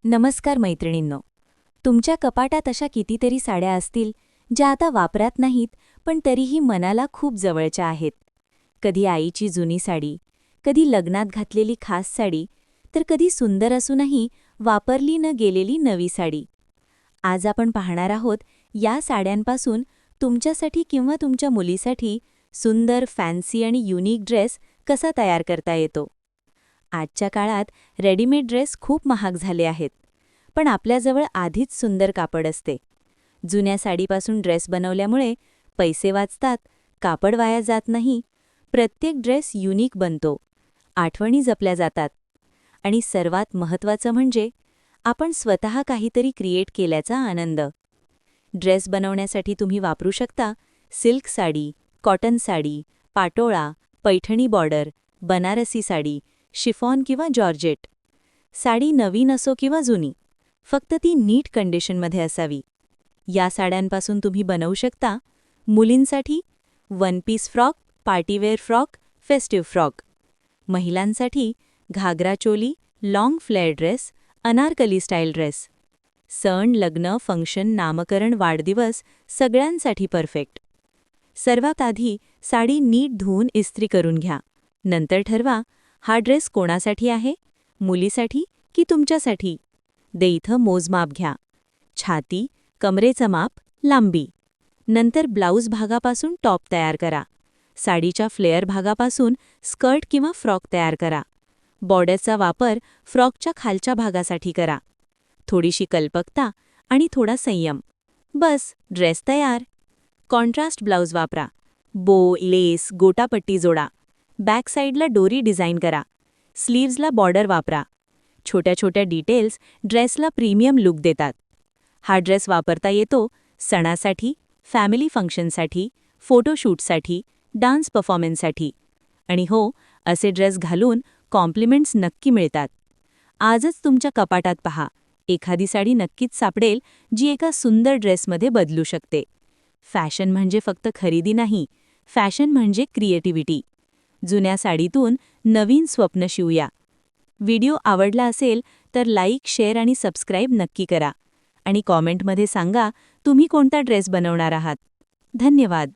नमस्कार मैत्रिणींनो. तुमच्या कपाटात अशा कितीतरी साड्या असतील ज्या आता वापरात नाहीत, पण तरीही मनाला खूप जवळच्या आहेत. कधी आईची जुनी साडी, कधी लग्नात घातलेली खास साडी, तर कधी सुंदर असूनही वापरली न गेलेली नवी साडी. आज आपण पाहणार आहोत या साड्यांपासून तुमच्यासाठी किंवा तुमच्या मुलीसाठी सुंदर, फॅन्सी आणि युनिक ड्रेस कसा तयार करता येतो. आजच्या काळात रेडीमेड ड्रेस खूप महाग झाले आहेत, पण आपल्याजवळ आधीच सुंदर कापड असते. जुन्या साडीपासून ड्रेस बनवल्यामुळे पैसे वाचतात, कापड वाया जात नाही, प्रत्येक ड्रेस युनिक बनतो, आठवणी जपल्या जातात आणि सर्वात महत्त्वाचं म्हणजे आपण स्वतः काहीतरी क्रिएट केल्याचा आनंद. ड्रेस बनवण्यासाठी तुम्ही वापरू शकता silk sari, cotton sari, Patola, Paithani border, Banarasi sari, chiffon किंवा जॉर्जेट. साडी नवीन असो किंवा जुनी, फक्त ती नीट कंडिशनमध्ये असावी. या साड्यांपासून तुम्ही बनवू शकता मुलींसाठी one piece frock, partywear frock, festive frock. महिलांसाठी ghagra choli, long flare dress, Anarkali style dress. सण, लग्न, फंक्शन, नामकरण, वाढदिवस सगळ्यांसाठी परफेक्ट. सर्वात आधी साडी नीट धुवून इस्त्री करून घ्या. नंतर ठरवा हा ड्रेस कोणासाठी आहे, मुलीसाठी की तुमच्यासाठी. इथं मोजमाप घ्या. छाती, कमरेचं माप, लांबी. नंतर ब्लाऊज भागापासून टॉप तयार करा. साडीच्या फ्लेअर भागापासून स्कर्ट किंवा फ्रॉक तयार करा. बॉर्डरचा वापर फ्रॉकच्या खालच्या भागासाठी करा. थोडीशी कल्पकता आणि थोडा संयम. बस, ड्रेस तयार. कॉन्ट्रास्ट ब्लाऊज वापरा. बो, लेस, गोटापट्टी जोडा. बॅक साईडला डोरी डिझाईन करा. स्लीव्जला बॉर्डर वापरा. छोट्या छोट्या डिटेल्स ड्रेसला प्रीमियम लुक देतात. हा ड्रेस वापरता येतो सणासाठी, फॅमिली फंक्शनसाठी, फोटोशूटसाठी, डान्स परफॉर्मन्ससाठी. आणि हो, असे ड्रेस घालून कॉम्प्लिमेंट्स नक्की मिळतात. आजच तुमच्या कपाटात पहा, एखादी साडी नक्कीच सापडेल जी एका सुंदर ड्रेसमध्ये बदलू शकते. फॅशन म्हणजे फक्त खरेदी नाही, फॅशन म्हणजे क्रिएटिव्हिटी. जुन्या साडीतून नवीन स्वप्न शिवूया. व्हिडिओ आवडला असेल तर लाईक, शेअर आणि सबस्क्राईब नक्की करा. आणि कॉमेंटमध्ये सांगा तुम्ही कोणता ड्रेस बनवणार आहात. धन्यवाद.